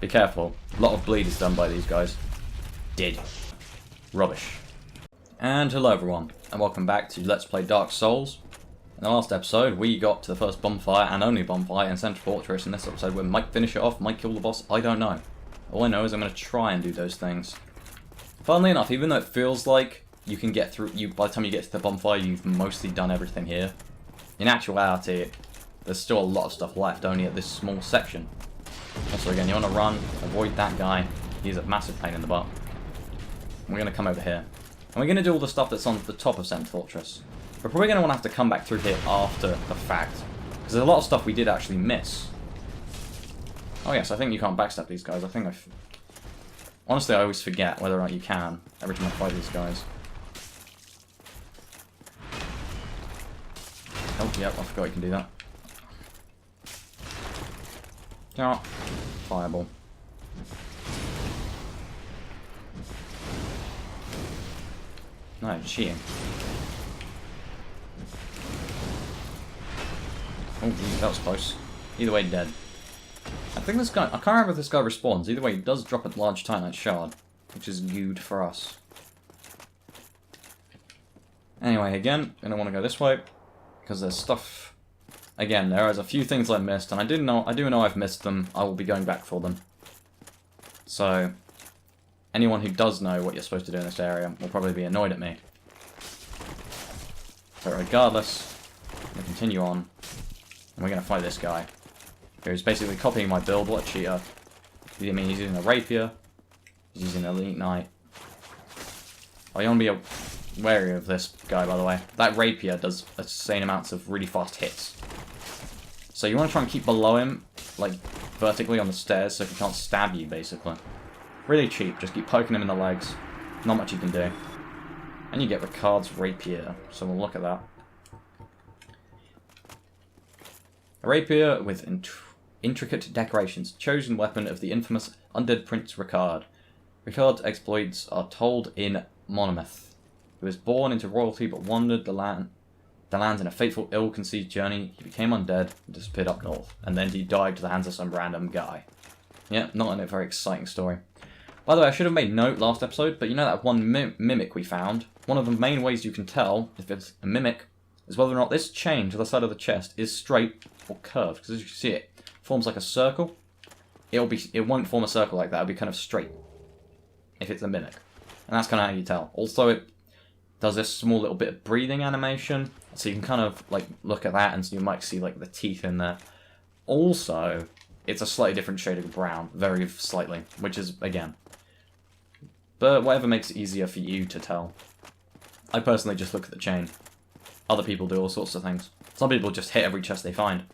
Be careful. A lot of bleed is done by these guys. Dead. Rubbish. And hello everyone, and welcome back to Let's Play Dark Souls. In the last episode, we got to the first bonfire, and only bonfire, in Central Fortress. In this episode, we might finish it off, might kill the boss, I don't know. All I know is I'm going to try and do those things. Funnily enough, even though it feels like you can get through, by the time you get to the bonfire, you've mostly done everything here. In actuality, there's still a lot of stuff left, only at this small section. So again, you want to run, avoid that guy. He's a massive pain in the butt. We're going to come over here. And we're going to do all the stuff that's on the top of Central Fortress. We're probably going to want to have to come back through here after the fact. Because there's a lot of stuff we did actually miss. Oh yes, I think you can't backstab these guys. Honestly, I always forget whether or not you can every time I fight these guys. Oh, yep, I forgot you can do that. Oh, fireball. No, cheating. Oh, geez, that was close. Either way, dead. I think this guy, I can't remember if this guy respawns. Either way, he does drop a large Titanite shard, which is good for us. Anyway, again, gonna want to go this way, because there's stuff. Again, there is a few things I missed, and I do know I've missed them. I will be going back for them. So, anyone who does know what you're supposed to do in this area will probably be annoyed at me. But regardless, I'm going to continue on, and we're going to fight this guy, who's basically copying my build. What a cheater. I mean, he's using a rapier, he's using an elite knight. Oh, you want to be wary of this guy, by the way. That rapier does insane amounts of really fast hits. So you want to try and keep below him, like, vertically on the stairs, so he can't stab you, basically. Really cheap, just keep poking him in the legs. Not much you can do. And you get Ricard's rapier, so we'll look at that. A rapier with intricate decorations, chosen weapon of the infamous undead Prince Ricard. Ricard's exploits are told in Monomyth. He was born into royalty but wandered the lands in a fateful, ill-conceived journey. He became undead and disappeared up north, and then he died to the hands of some random guy. Yeah, not a very exciting story. By the way, I should have made note last episode, but you know that one mimic we found? One of the main ways you can tell if it's a mimic is whether or not this chain to the side of the chest is straight or curved. Because as you can see, it forms like a circle. It won't form a circle like that. It'll be kind of straight if it's a mimic, and that's kind of how you tell. Also, it does this small little bit of breathing animation, so you can kind of like look at that, and so you might see like the teeth in there. Also, it's a slightly different shade of brown, very slightly, which is again. But whatever makes it easier for you to tell. I personally just look at the chain. Other people do all sorts of things. Some people just hit every chest they find,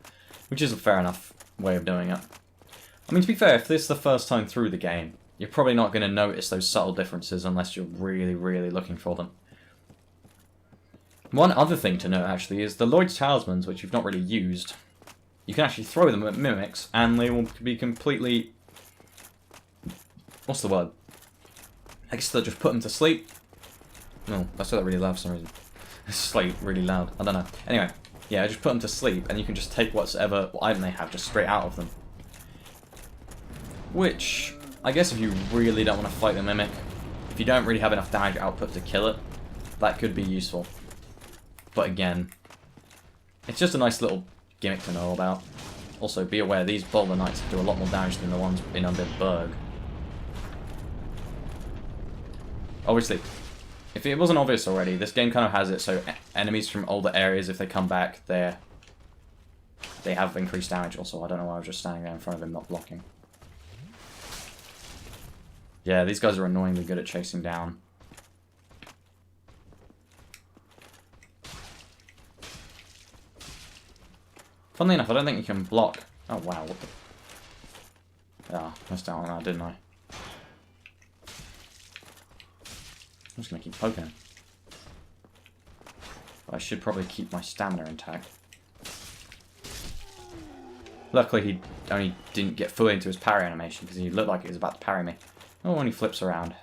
which is a fair enough way of doing it. I mean, to be fair, if this is the first time through the game, you're probably not going to notice those subtle differences unless you're really, really looking for them. One other thing to note, actually, is the Lloyd's Talismans, which you've not really used. You can actually throw them at mimics, and they will be completely... What's the word? I guess they'll just put them to sleep. No, I said that really loud for some reason. It's like really loud. I don't know. Anyway, yeah, just put them to sleep, and you can just take what item they have just straight out of them. Which, I guess if you really don't want to fight the mimic, if you don't really have enough damage output to kill it, that could be useful. But again, it's just a nice little gimmick to know about. Also, be aware, these Boulder Knights do a lot more damage than the ones in Undead Burg. Obviously, if it wasn't obvious already, this game kind of has it so enemies from older areas, if they come back, they have increased damage. Also, I don't know why I was just standing there in front of him, not blocking. Yeah, these guys are annoyingly good at chasing down. Funnily enough, I don't think you can block. Oh wow, what the... Yeah, missed out on that, didn't I? I'm just going to keep poking him. But I should probably keep my stamina intact. Luckily, he only didn't get fully into his parry animation, because he looked like he was about to parry me. Oh, when he flips around.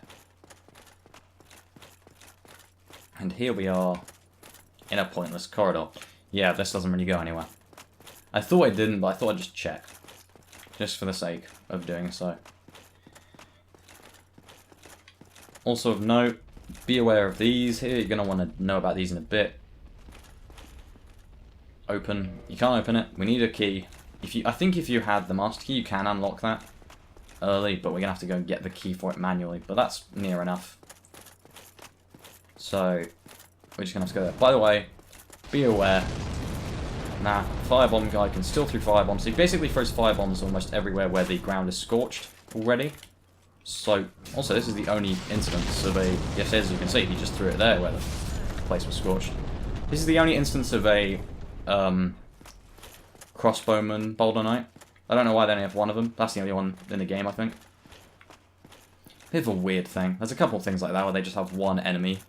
And here we are in a pointless corridor. Yeah, this doesn't really go anywhere. I thought it didn't, but I thought I'd just check. Just for the sake. of doing so. Also of note, be aware of these here. You're going to want to know about these in a bit. Open. You can't open it. We need a key. I think if you had the master key, you can unlock that early, but we're going to have to go and get the key for it manually. But that's near enough. So, we're just going to have to go there. By the way, be aware. Nah, firebomb guy can still throw firebombs. So he basically throws firebombs almost everywhere where the ground is scorched already. So, also, this is the only instance of a... Yes, as you can see, he just threw it there where the place was scorched. This is the only instance of a crossbowman Boulder Knight. I don't know why they only have one of them. That's the only one in the game, I think. Bit of a weird thing. There's a couple of things like that where they just have one enemy.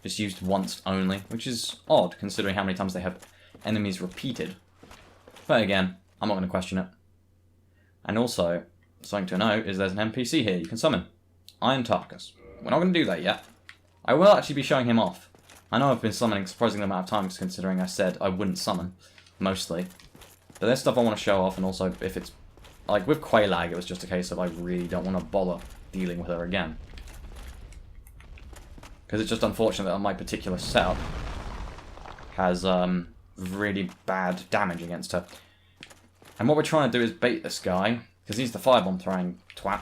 Just used once only, which is odd considering how many times they have enemies repeated. But again, I'm not going to question it. And also, something to note is there's an NPC here you can summon. Iron Tarkus. We're not going to do that yet. I will actually be showing him off. I know I've been summoning a surprising amount of times considering I said I wouldn't summon, mostly. But there's stuff I want to show off, and also if it's... Like with Quelaag, it was just a case of I really don't want to bother dealing with her again. Because it's just unfortunate that my particular setup has really bad damage against her. And what we're trying to do is bait this guy, because he's the firebomb throwing twat,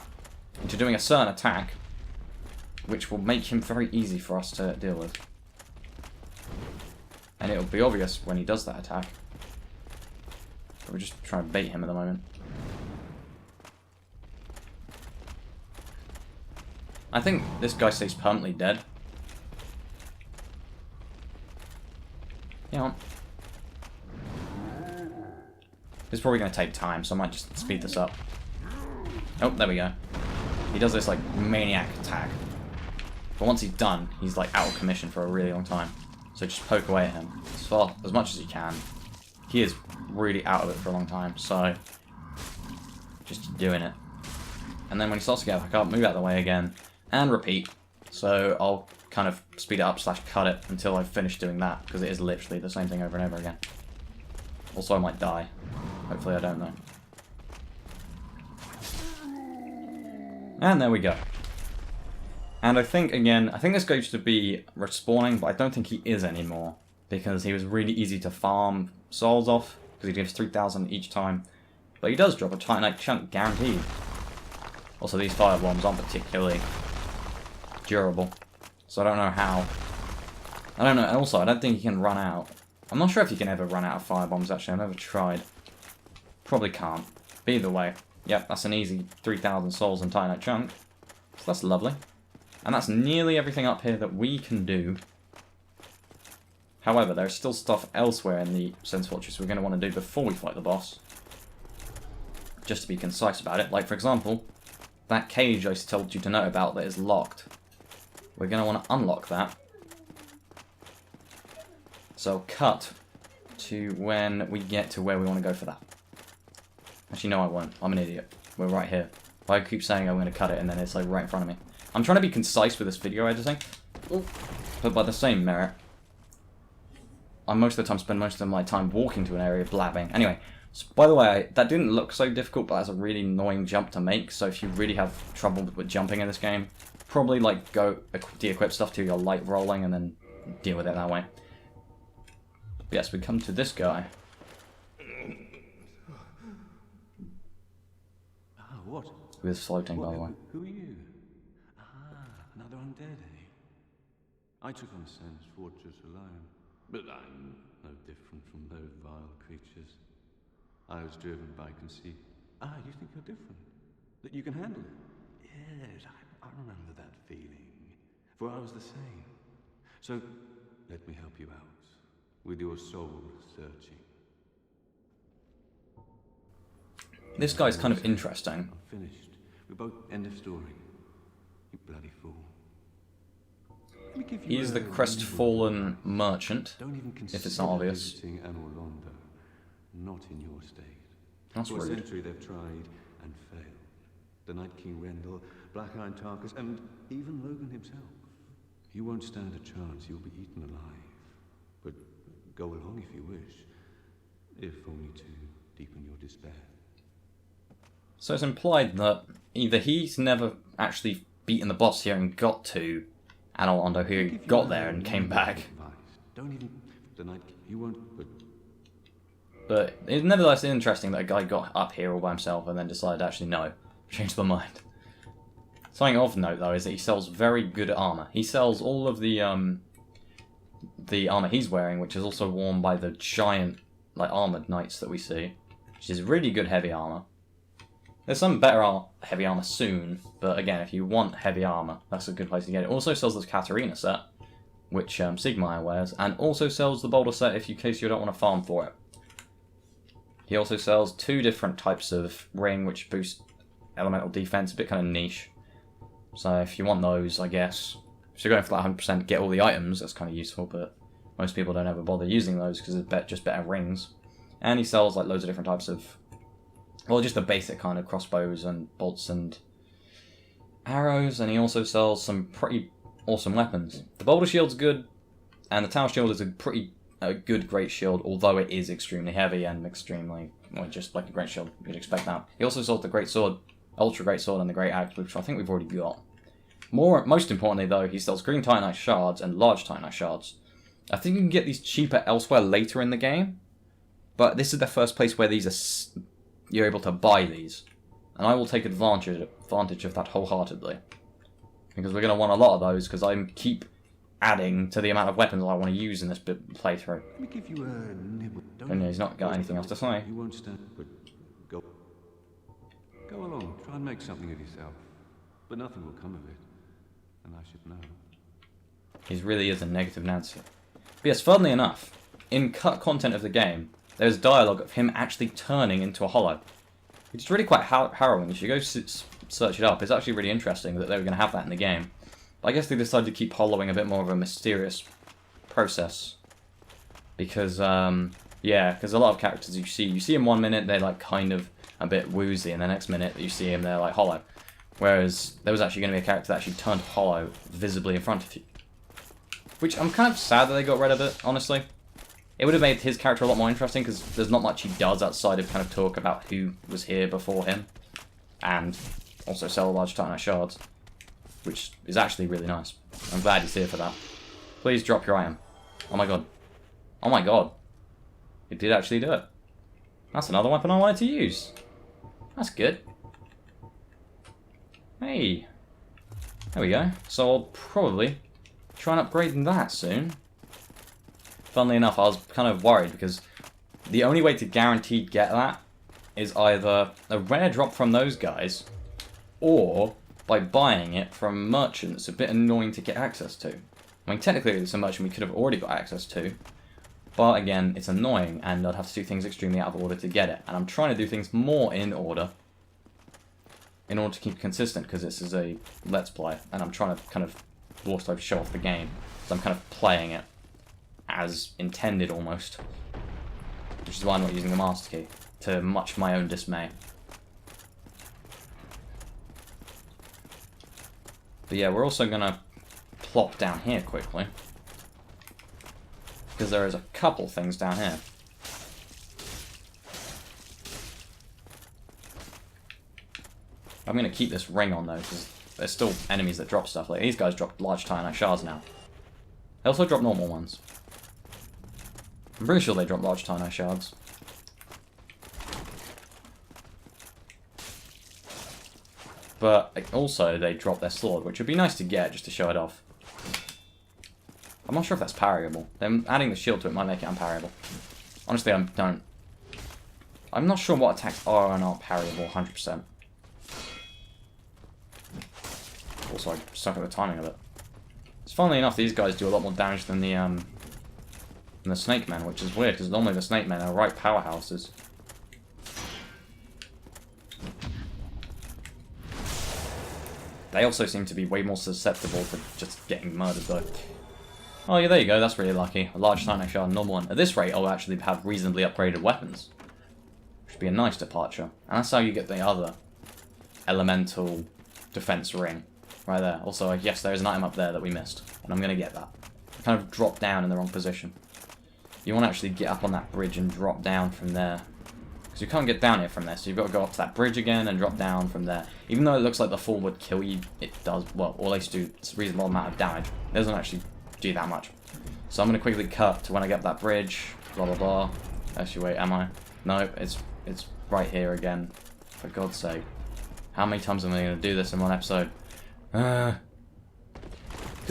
into doing a certain attack, which will make him very easy for us to deal with. And it'll be obvious when he does that attack. But we're just trying to bait him at the moment. I think this guy stays permanently dead. Yeah. This is probably going to take time, so I might just speed this up. Oh, there we go. He does this, like, maniac attack. But once he's done, he's, like, out of commission for a really long time. So just poke away at him as much as you can. He is really out of it for a long time, so just doing it. And then when he starts to get back up, move out of the way again, and repeat. So I'll kind of speed it up / cut it until I've finished doing that, because it is literally the same thing over and over again. Also, I might die. Hopefully I don't though. And there we go. And I think this guy used to be respawning, but I don't think he is anymore. Because he was really easy to farm souls off, because he gives 3,000 each time. But he does drop a Titanite chunk, guaranteed. Also, these firebombs aren't particularly durable. So I don't know how. I don't know, and also, I don't think he can run out. I'm not sure if you can ever run out of firebombs, actually. I've never tried. Probably can't. But either way, yep, that's an easy 3,000 souls and Titanite chunk. So that's lovely. And that's nearly everything up here that we can do. However, there's still stuff elsewhere in the Sense Fortress we're going to want to do before we fight the boss. Just to be concise about it. Like, for example, that cage I told you to know about that is locked. We're going to want to unlock that. So, cut to when we get to where we want to go for that. Actually, no, I won't. I'm an idiot. We're right here. I keep saying I'm going to cut it, and then it's like right in front of me. I'm trying to be concise with this video editing, but by the same merit, I most of the time spend most of my time walking to an area blabbing. Anyway, so by the way, that didn't look so difficult, but that's a really annoying jump to make, so if you really have trouble with jumping in this game, probably like go de-equip stuff to your light rolling and then deal with it that way. But yes, we come to this guy. What? Who is floating, by the way. Who are you? Another undead, eh? I took on Sense Fortress alone, but I'm no different from those vile creatures. I was driven by conceit. You think you're different? That you can handle it? Yes, I remember that feeling. For I was the same. So, let me help you out. With your soul searching. This guy's kind of interesting. I'm finished. We're both end of story. You bloody fool. He's the crestfallen merchant, if it's not obvious. Not in your state. That's For rude. a century they've tried and failed. The Night King Rendell, Black Iron Tarkus, and even Logan himself. You won't stand a chance, you'll be eaten alive. But go along if you wish. If only to deepen your despair. So it's implied that either he's never actually beaten the boss here and got to Anor Londo, who got there and came back. Don't even deny you won't. But it's nevertheless interesting that a guy got up here all by himself and then decided actually no, changed my mind. Something of note though is that he sells very good armor. He sells all of the armor he's wearing, which is also worn by the giant like armored knights that we see, which is really good heavy armor. There's some better heavy armor soon, but again, if you want heavy armor, that's a good place to get it. Also sells the Katarina set, which Sigmar wears, and also sells the Boulder set in case you don't want to farm for it. He also sells 2 different types of ring, which boost elemental defense, a bit kind of niche. So if you want those, I guess, if you're going for that 100%, get all the items, that's kind of useful, but most people don't ever bother using those because they're just better rings. And he sells like loads of different types of, well, just the basic kind of crossbows and bolts and arrows, and he also sells some pretty awesome weapons. The Boulder Shield's good, and the Tower Shield is a pretty good Great Shield, although it is extremely heavy and extremely, well, just like a Great Shield, you'd expect that. He also sold the Great Sword, Ultra Great Sword, and the Great Axe, which I think we've already got. Most importantly, though, he sells Green Titanite Shards and Large Titanite Shards. I think you can get these cheaper elsewhere later in the game, but this is the first place where these are you're able to buy these, and I will take advantage of that wholeheartedly, because we're going to want a lot of those, because I keep adding to the amount of weapons I want to use in this playthrough. Let me give you a nibble. And yeah, he's not got anything else to say. You won't stand, but go along. Try and make something of yourself, but nothing will come of it, and I should know. He really is a negative Nancy. But yes, funnily enough, in cut content of the game, there's dialogue of him actually turning into a hollow. It's really quite harrowing. You should go search it up. It's actually really interesting that they were going to have that in the game. But I guess they decided to keep hollowing a bit more of a mysterious process. Because, yeah, because a lot of characters you see in 1 minute, they're like kind of a bit woozy, and the next minute that you see him, they're like hollow. Whereas there was actually going to be a character that actually turned hollow visibly in front of you. Which I'm kind of sad that they got rid of it, honestly. It would have made his character a lot more interesting, because there's not much he does outside of kind of talk about who was here before him. And also sell Large Titanite Shards, which is actually really nice. I'm glad he's here for that. Please drop your item. Oh my god. Oh my god. It did actually do it. That's another weapon I wanted to use. That's good. Hey. There we go. So I'll probably try and upgrade that soon. Funnily enough, I was kind of worried because the only way to guaranteed get that is either a rare drop from those guys or by buying it from a merchant that's a bit annoying to get access to. I mean, technically it's a merchant we could have already got access to, but again, it's annoying and I'd have to do things extremely out of order to get it. And I'm trying to do things more in order to keep consistent, because this is a Let's Play, and I'm trying to kind of also show off the game. So I'm kind of playing it as intended almost, which is why I'm not using the Master Key, to much my own dismay. But yeah, we're also going to plop down here quickly, because there is a couple things down here. I'm going to keep this ring on though, because there's still enemies that drop stuff. Like these guys drop Large Titanite Shards now. They also drop normal ones. I'm pretty sure they drop Large Titanite Shards. But also they drop their sword, which would be nice to get just to show it off. I'm not sure if that's parryable. Them adding the shield to it might make it unparryable. Honestly, I'm not sure what attacks are and aren't parryable 100%. Also, I suck at the timing of it. Funnily enough, these guys do a lot more damage than the Snake Men, which is weird, because normally the Snake Men are right powerhouses. They also seem to be way more susceptible to just getting murdered, though. Oh yeah, there you go, that's really lucky. A Large Titanite Shard, normal one. At this rate, I'll actually have reasonably upgraded weapons. Which would be a nice departure. And that's how you get the other elemental defense ring. Right there. Also, yes, there is an item up there that we missed, and I'm going to get that. I kind of dropped down in the wrong position. You want to actually get up on that bridge and drop down from there. Because you can't get down here from there, so you've got to go up to that bridge again and drop down from there. Even though it looks like the fall would kill you, it does, well, or at least do a reasonable amount of damage. It doesn't actually do that much. So I'm going to quickly cut to when I get that bridge, blah blah blah. Actually, wait, am I? No, it's right here again. For God's sake. How many times am I going to do this in one episode? Because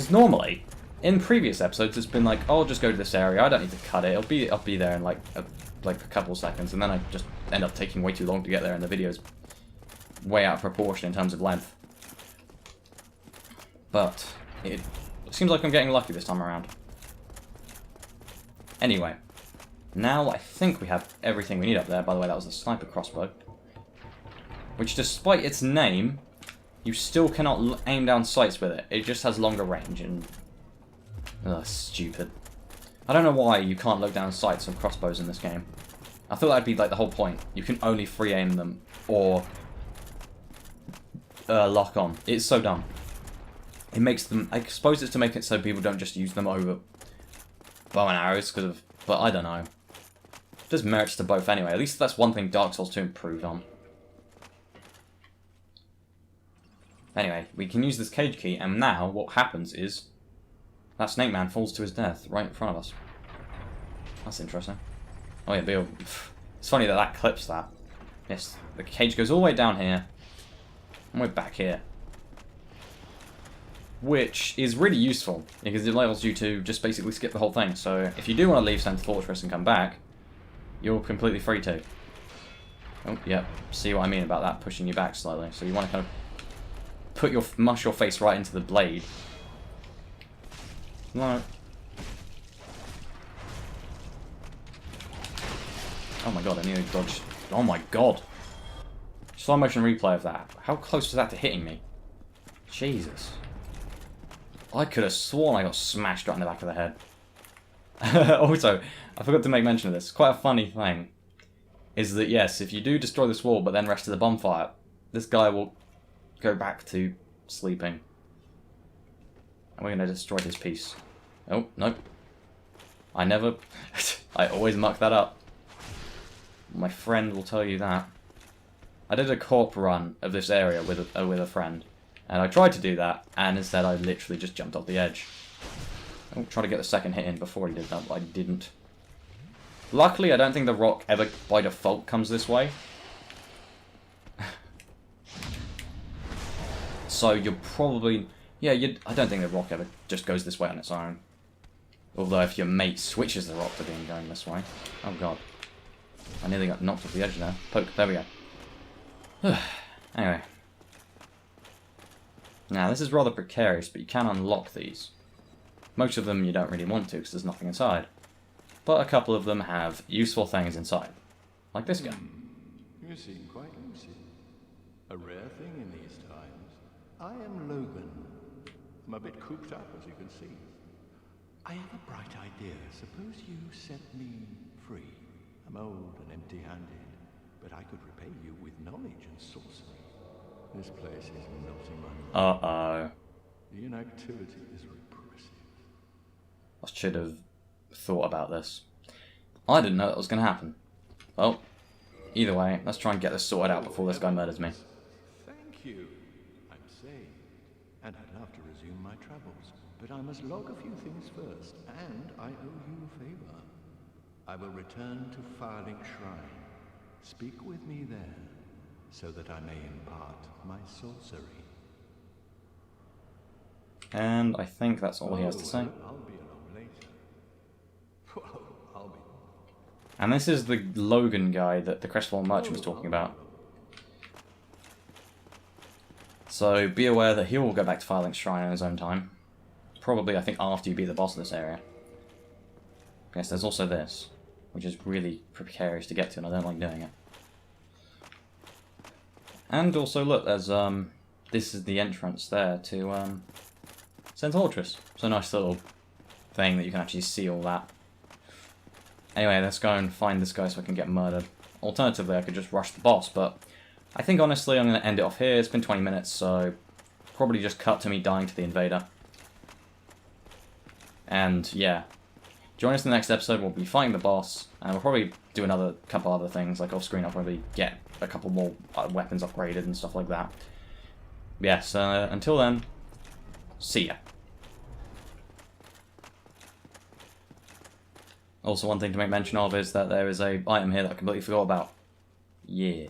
normally, in previous episodes, it's been like, oh, I'll just go to this area, I don't need to cut it, I'll be there in like a couple seconds, and then I just end up taking way too long to get there, and the video's way out of proportion in terms of length. But it seems like I'm getting lucky this time around. Anyway, now I think we have everything we need up there. By the way, that was a sniper crossbow. Which, despite its name, you still cannot aim down sights with it. It just has longer range and... ugh, stupid. I don't know why you can't look down sights on crossbows in this game. I thought that'd be like the whole point. You can only free aim them or lock on. It's so dumb. It makes them... I suppose it's to make it so people don't just use them over bow and arrows, but I don't know. There's merits to both anyway. At least that's one thing Dark Souls 2 improved on. Anyway, we can use this cage key, and now what happens is that Snake Man falls to his death right in front of us. That's interesting. Oh yeah, Bill. It's funny that that clips that. Yes, the cage goes all the way down here, and we're back here. Which is really useful, because it allows you to just basically skip the whole thing. So if you do want to leave Center Fortress and come back, you're completely free to. Oh, yeah, see what I mean about that, pushing you back slightly. So you want to kind of mush your face right into the blade. No. Oh my god, I nearly dodged. Oh my god. Slow motion replay of that. How close was that to hitting me? Jesus. I could have sworn I got smashed right in the back of the head. Also, I forgot to make mention of this. Quite a funny thing is that, yes, if you do destroy this wall but then rest to the bonfire, this guy will go back to sleeping. And we're going to destroy his piece. Oh, nope. I never... I always muck that up. My friend will tell you that. I did a corp run of this area with a friend. And I tried to do that, and instead I literally just jumped off the edge. Oh, try to get the second hit in before he did that, but I didn't. Luckily, I don't think the rock ever, by default, comes this way. So you're probably... yeah, I don't think the rock ever just goes this way on its own. Although if your mate switches the rock to being going this way... oh god. I nearly got knocked off the edge there. Poke, there we go. Anyway. Now, this is rather precarious, but you can unlock these. Most of them you don't really want to, because there's nothing inside. But a couple of them have useful things inside. Like this guy. You seem quite lucid. A rare thing in these times. I am Logan. I'm a bit cooped up, as you can see. I have a bright idea. Suppose you set me free. I'm old and empty-handed, but I could repay you with knowledge and sorcery. This place is not in my mind. Uh-oh. The inactivity is repressive. I should have thought about this. I didn't know that was going to happen. Well, either way, let's try and get this sorted out before this guy murders me. Thank you. I'm saved, and I'd love to resume my travels, but I must log a few things first, and I owe you a favor. I will return to Firelink Shrine. Speak with me there, so that I may impart my sorcery. And I think that's all he has to say. I'll be along later. Whoa, I'll be... And this is the Logan guy that the Crestfallen Merchant was talking about. So be aware that he will go back to Firelink Shrine in his own time. Probably, I think, after you beat the boss of this area. Yes, there's also this, which is really precarious to get to, and I don't like doing it. And also, look, there's, this is the entrance there to, Center Fortress. It's a nice little thing that you can actually see all that. Anyway, let's go and find this guy so I can get murdered. Alternatively, I could just rush the boss, but I think, honestly, I'm going to end it off here. It's been 20 minutes, so probably just cut to me dying to the invader. And, yeah. Join us in the next episode. We'll be fighting the boss, and we'll probably do another couple other things. Like off screen, I'll probably get a couple more weapons upgraded and stuff like that. Yes, until then, see ya. Also, one thing to make mention of is that there is a item here that I completely forgot about. Yeah.